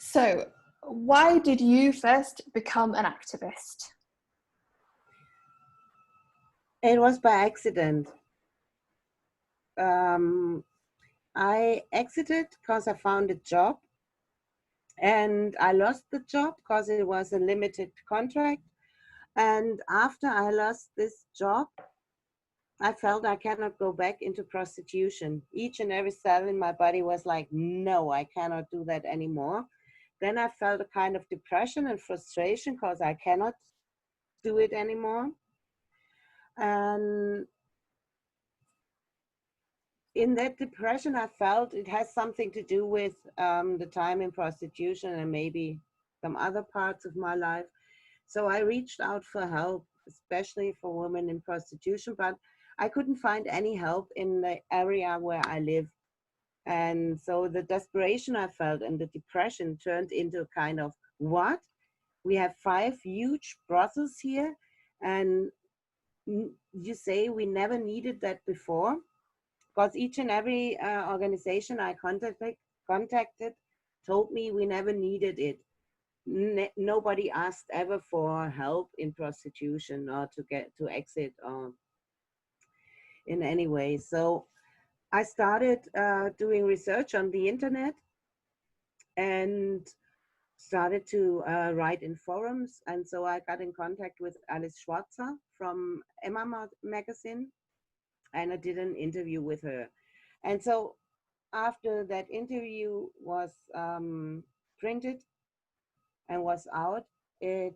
So, why did you first become an activist? It was by accident. I exited because I found a job, and I lost the job because it was a limited contract. And after I lost this job, I felt I cannot go back into prostitution. Each and every cell in my body was like, no, I cannot do that anymore. Then I felt a kind of depression and frustration because I cannot do it anymore. And in that depression, I felt it has something to do with the time in prostitution and maybe some other parts of my life. So I reached out for help, especially for women in prostitution, but I couldn't find any help in the area where I live. And so the desperation I felt and the depression turned into kind of, what? We have 5 huge brothels here, and you say we never needed that before? Because each and every organization I contacted told me we never needed it. Nobody asked ever for help in prostitution or to exit or in any way. So I started doing research on the internet and started to write in forums. And so I got in contact with Alice Schwarzer from Emma magazine, and I did an interview with her. And so after that interview was printed and was out, they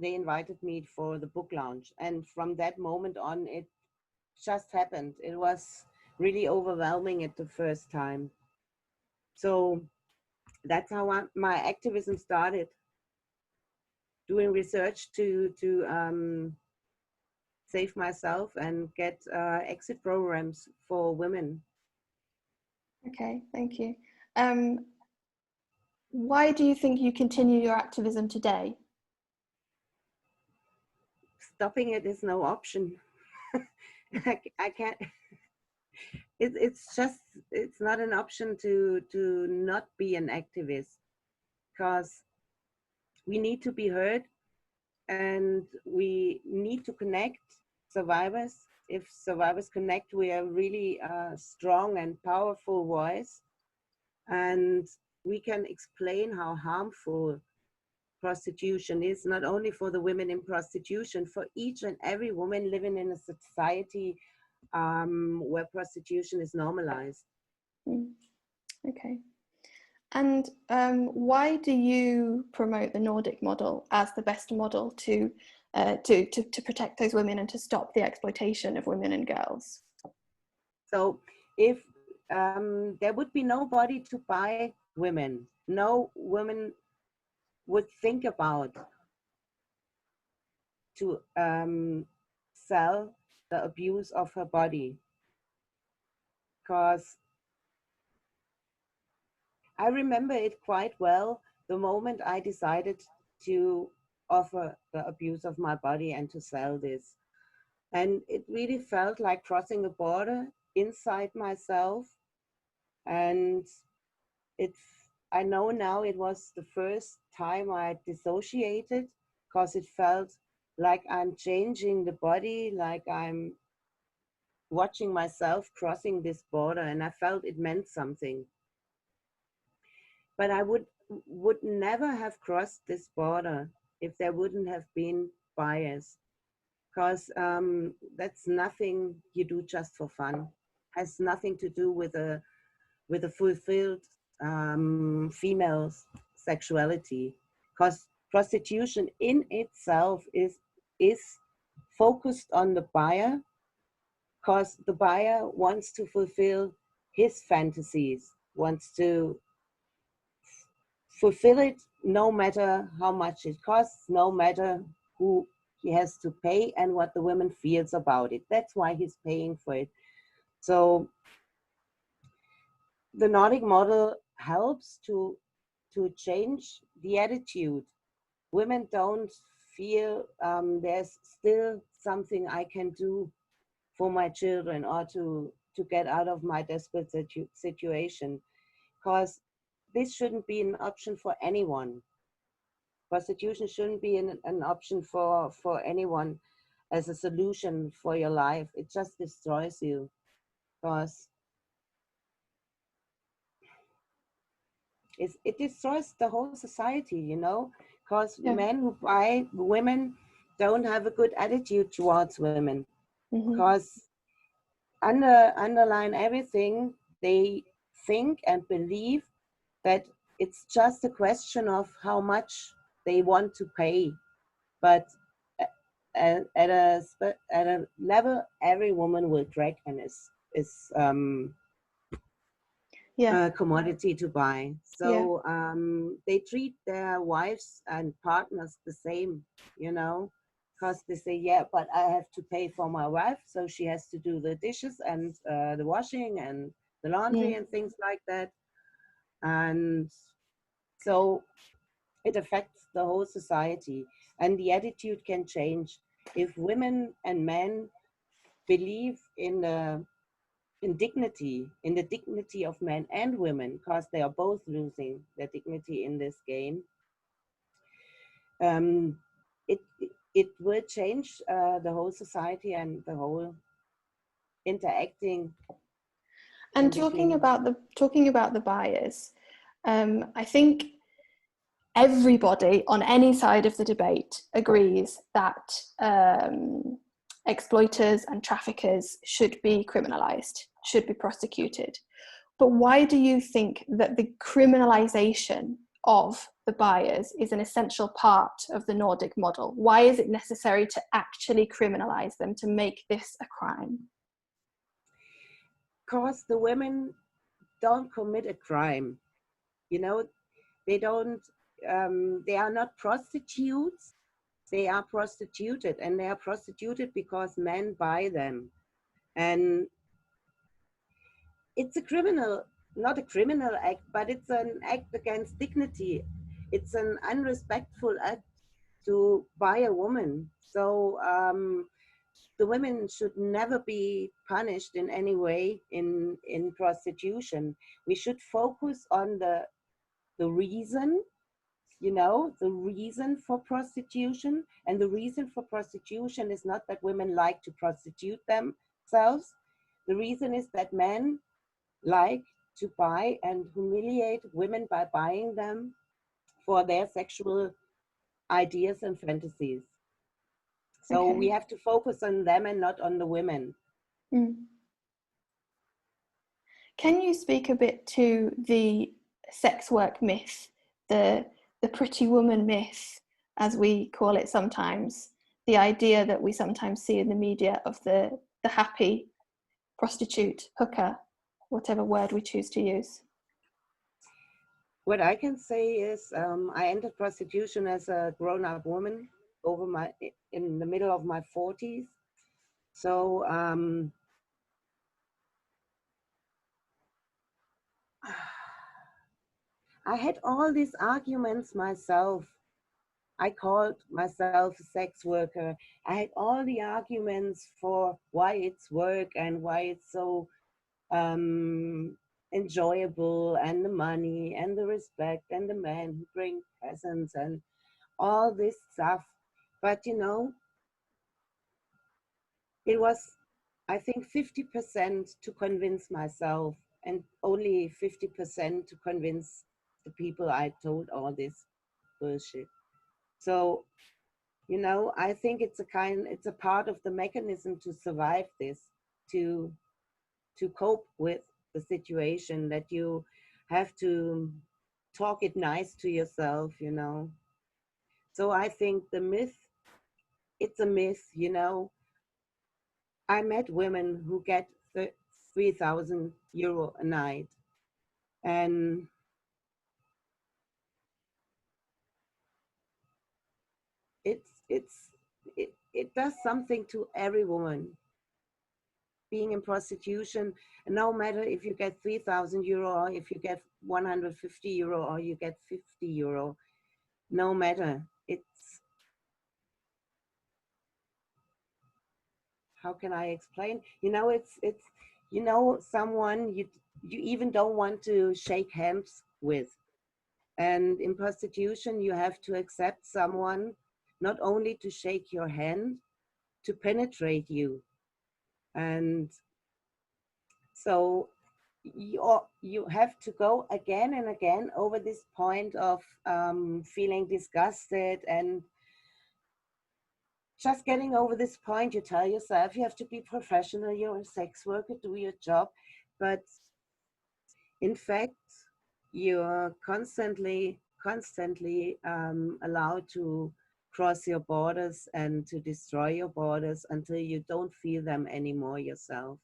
invited me for the book launch. And from that moment on, it just happened. It was really overwhelming at the first time. So that's how my activism started, doing research to save myself and get exit programs for women. Okay, thank you. Why do you think you continue your activism today? Stopping it is no option. I can't. It's not an option to not be an activist, because we need to be heard and we need to connect survivors. If survivors connect, we are really a strong and powerful voice, and we can explain how harmful prostitution is, not only for the women in prostitution, for each and every woman living in a society where prostitution is normalized. Okay. And why do you promote the Nordic model as the best model to protect those women and to stop the exploitation of women and girls? So if there would be nobody to buy women, no woman would think about to sell the abuse of her body. Because I remember it quite well, the moment I decided to offer the abuse of my body and to sell this. And it really felt like crossing a border inside myself. And I know now it was the first time I dissociated, because it felt like I'm changing the body, like I'm watching myself crossing this border, and I felt it meant something. But I would never have crossed this border if there wouldn't have been buyers, because that's nothing you do just for fun. Has nothing to do with a fulfilled female sexuality, because prostitution in itself is focused on the buyer, because the buyer wants to fulfill his fantasies, wants to fulfill it no matter how much it costs, no matter who he has to pay and what the woman feels about it. That's why he's paying for it. So the Nordic model helps to change the attitude. Women don't feel there's still something I can do for my children or to get out of my desperate situation. Because this shouldn't be an option for anyone. Prostitution shouldn't be an option for anyone as a solution for your life. It just destroys you, because it destroys the whole society, you know, because men who buy women don't have a good attitude towards women, because underline everything, they think and believe that it's just a question of how much they want to pay. But at a level, every woman will drag and is a commodity to buy. So they treat their wives and partners the same, you know, because they say, yeah, but I have to pay for my wife, so she has to do the dishes and the washing and the laundry and things like that. And so it affects the whole society, and the attitude can change if women and men believe in dignity, in the dignity of men and women, because they are both losing their dignity in this game. It will change the whole society and the whole interacting. And talking about the buyers, I think everybody on any side of the debate agrees that exploiters and traffickers should be criminalized, should be prosecuted. But why do you think that the criminalization of the buyers is an essential part of the Nordic model? Why is it necessary to actually criminalize them, to make this a crime? Because the women don't commit a crime, you know, they don't, they are not prostitutes, they are prostituted, and they are prostituted because men buy them. And it's a criminal, not a criminal act, but it's an act against dignity. It's an unrespectful act to buy a woman. So the women should never be punished in any way in prostitution. We should focus on the reason, you know, the reason for prostitution. And the reason for prostitution is not that women like to prostitute themselves. The reason is that men like to buy and humiliate women by buying them for their sexual ideas and fantasies. So we have to focus on them and not on the women. Can you speak a bit to the sex work myth, the pretty woman myth, as we call it sometimes, the idea that we sometimes see in the media of the happy prostitute, hooker, whatever word we choose to use? What I can say is I entered prostitution as a grown-up woman in the middle of my 40s. So I had all these arguments myself. I called myself a sex worker. I had all the arguments for why it's work and why it's so enjoyable, and the money and the respect and the men who bring presents and all this stuff. But you know, it was, I think, 50% to convince myself and only 50% to convince the people I told all this bullshit. So, you know, I think it's a part of the mechanism to survive this, to cope with the situation, that you have to talk it nice to yourself, you know. So I think the myth, it's a myth, you know. I met women who get 3,000 euro a night, and it does something to every woman being in prostitution. And no matter if you get 3,000 euro or if you get 150 euro or you get 50 euro, no matter, it's, how can I explain? You know, it's you know, someone you even don't want to shake hands with, And in prostitution, you have to accept someone not only to shake your hand, to penetrate you. And so you have to go again and again over this point of feeling disgusted, and just getting over this point. You tell yourself you have to be professional, you're a sex worker, do your job. But in fact, you're constantly allowed to cross your borders and to destroy your borders until you don't feel them anymore yourself.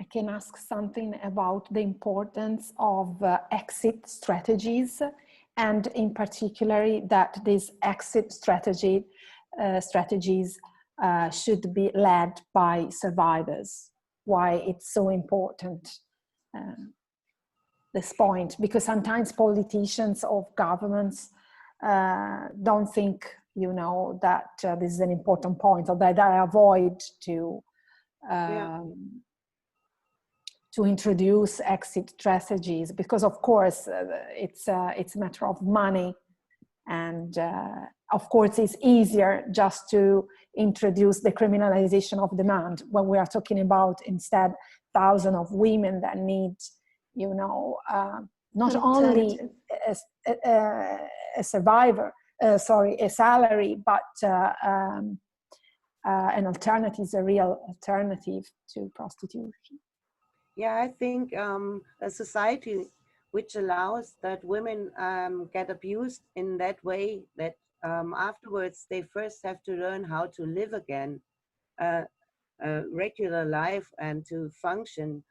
I can ask something about the importance of exit strategies, and in particular that these exit strategies should be led by survivors. Why it's so important, this point, because sometimes politicians or governments don't think, you know, that this is an important point, or that they avoid to introduce exit strategies, because of course it's a matter of money, and of course it's easier just to introduce the criminalization of demand when we are talking about instead thousands of women that need, you know, not only a survivor, a salary, but an alternative, a real alternative to prostitution. Yeah, I think a society which allows that women get abused in that way, that afterwards they first have to learn how to live again, a regular life, and to function.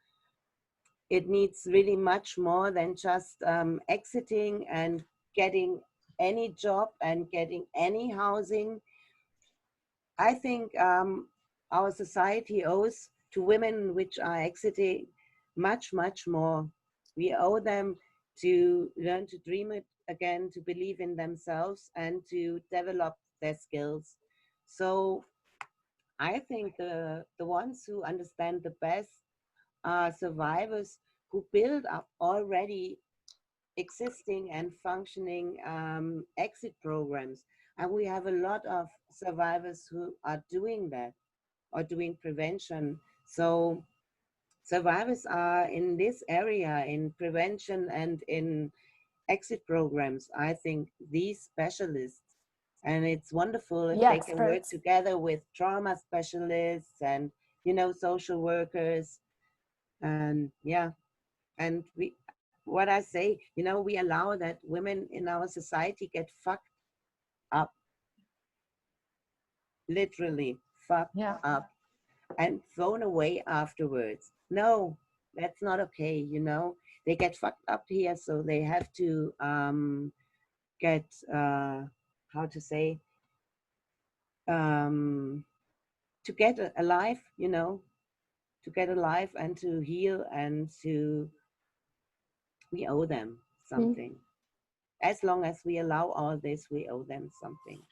It needs really much more than just exiting and getting any job and getting any housing. I think our society owes to women which are exiting much more. We owe them to learn to dream it again, to believe in themselves, and to develop their skills. So I think the ones who understand the best are survivors who build up already existing and functioning exit programs. And we have a lot of survivors who are doing that, or doing prevention. So survivors are in this area, in prevention and in exit programs, I think, these specialists. And it's wonderful if they can work together with trauma specialists and, you know, social workers. And yeah, and what I say, you know, we allow that women in our society get fucked up, literally fucked up, and thrown away afterwards. No, that's not okay, you know. They get fucked up here, so they have to get, how to say, to get a life, you know, to get a life and to heal, and to, we owe them something. As long as we allow all this, we owe them something.